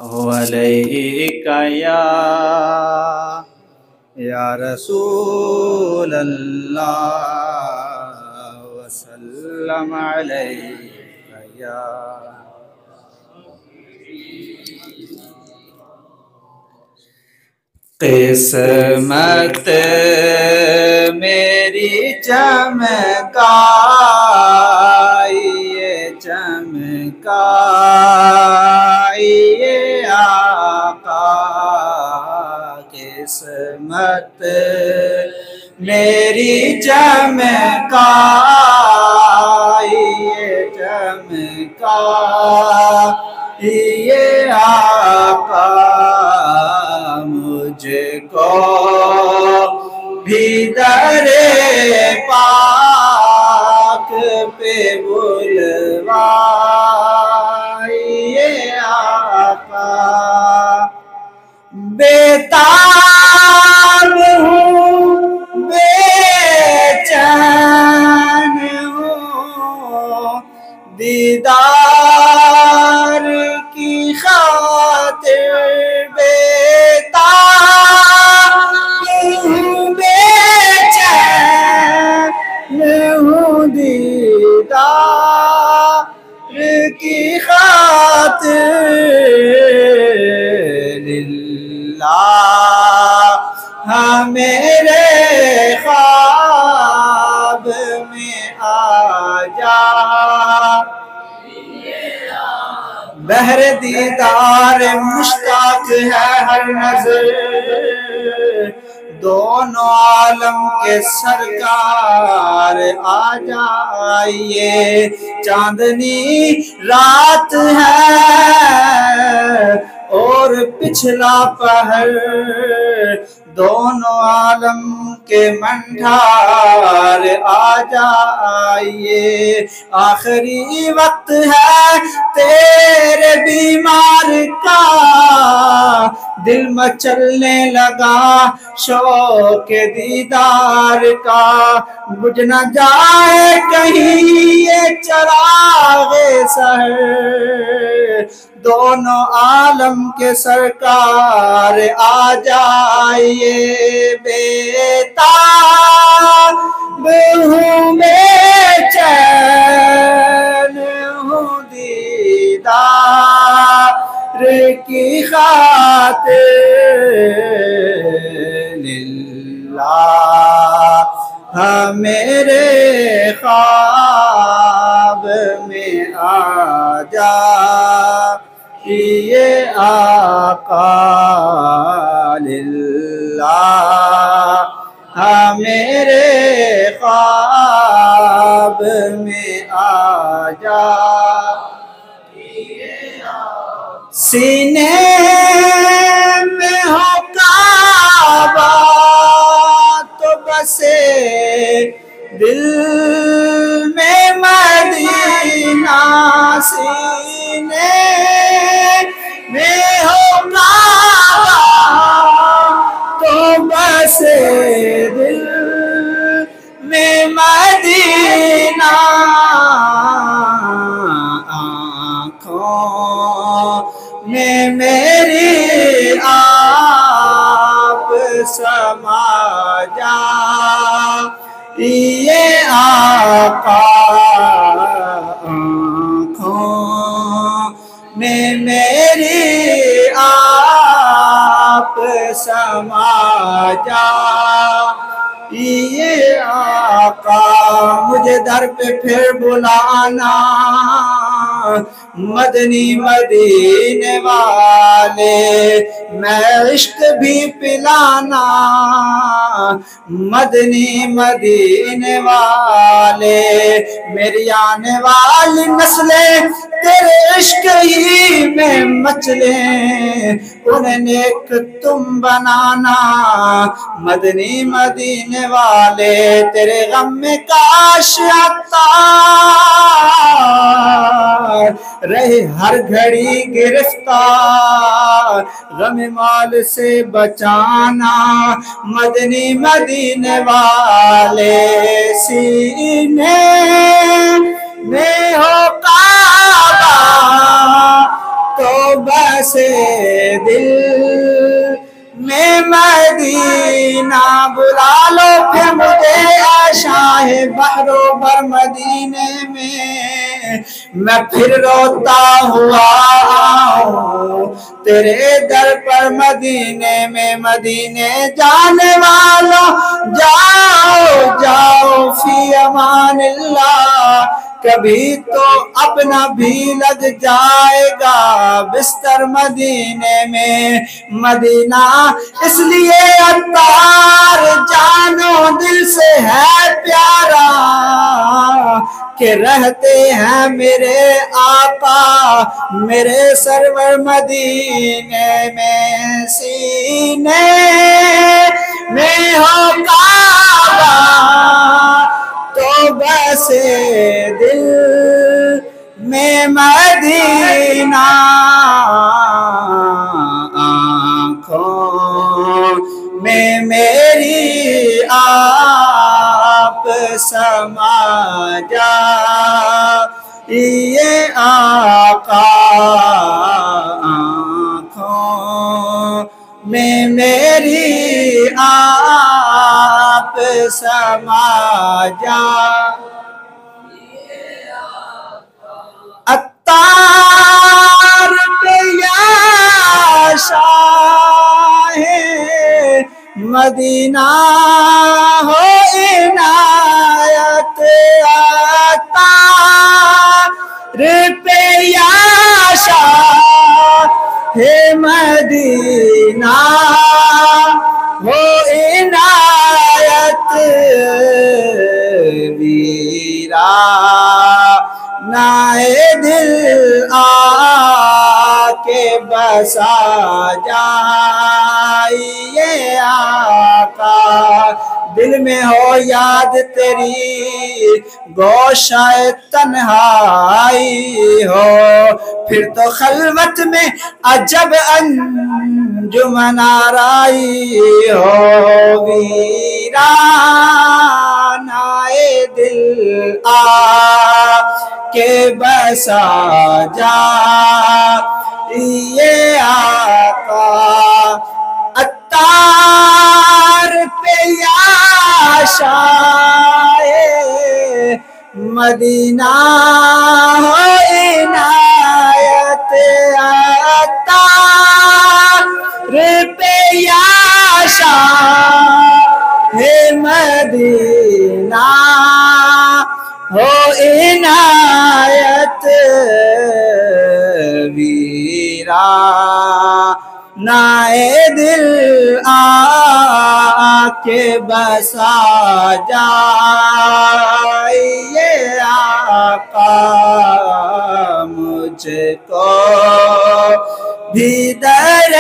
علیکا یا رسول اللہ وسلم علیکا یا قسمت میری چمکائیے چمکائیے آقا قسمت میری چمکائیے چمکائیے آقا مجھ کو بھی در پاک پہ بلوائیے آقا بیتاب ہوں بے چین ہوں دیدار کی خاطر کی خاطر للہ میرے خواب میں آ جا بہر دیدار مشتاق ہے ہر نظر دونوں عالم کے سرکار آ جائیے چاندنی رات ہے اور پچھلا پہر دونوں عالم کے منڈھار آ جائیے آخری وقت ہے تیرے بیمار کا دل مچلنے لگا شوق دیدار کا بجھ نہ جائے کہیں یہ چراغ سحر دونوں عالم کے سرکار آ جائیے بیتاب ہوں بے چین ہوں دیدار کی خاطر للہ میرے خواب میں آ جا یہ آقا للہ میرے خواب میں آ جا سینے میں ہو کعبہ تو بسے دل میں مدینہ سینے میں ہو کعبہ تو بسے دل میں مدینہ میں میری آپ سما جا یہ آقا آنکھوں میں میری آپ سما جا یہ آقا مجھے در پہ پھر بلانا مدنی مدینے والے میں عشق بھی پلانا مدنی مدینے والے میری آنے والی نسلیں تیرے عشق ہی میں مچلیں انہیں نیک تم بنانا مدنی مدینے والے تیرے غم میں کاش عطار رہے ہر گھڑی گرفتار غم مال سے بچانا مدنی مدینے والے سینے میں ہو کعبہ تو بسے دل میں مدینہ بلا لو پھر مجھے شاہ بحر و بر مدینے میں پھر روتا ہوا آؤں تیرے در پر مدینے میں مدینے جانے والوں جاؤ جاؤ فی امان اللہ کبھی تو اپنا بھی لگ جائے گا بستر مدینے میں مدینہ اس لیے عطار جانو دل سے ہے پیارا کہ رہتے ہیں میرے آقا میرے سرور مدینے میں سینے میں ہو کعبہ تو بسے دل میں مدینہ آنکھوں میں میری آپ سما جائیے آقا آنکھوں میں میری آپ سما جائیے عطار پہ یا شاہ مدینہ ہو عنایت عطار پہ یا شاہ مدینہ ہو عنایت ویرا نائے دل آ کے بسا جائیے آقا دل میں ہو یاد تیری گوشہ تنہائی ہو پھر تو خلوت میں عجب انجمن آرائی ہو ویرانائے دل آ کے بسا جائیے آقا عطار پہ یا شاہ مدینہ ہو عنایت عطار پہ یا شاہ مدینہ ہو عنایت ویرا نائے دل آ کے بسا جائیے آقا مجھ کو بھی در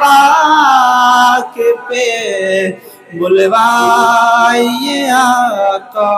پاک پہ بلوائیے آقا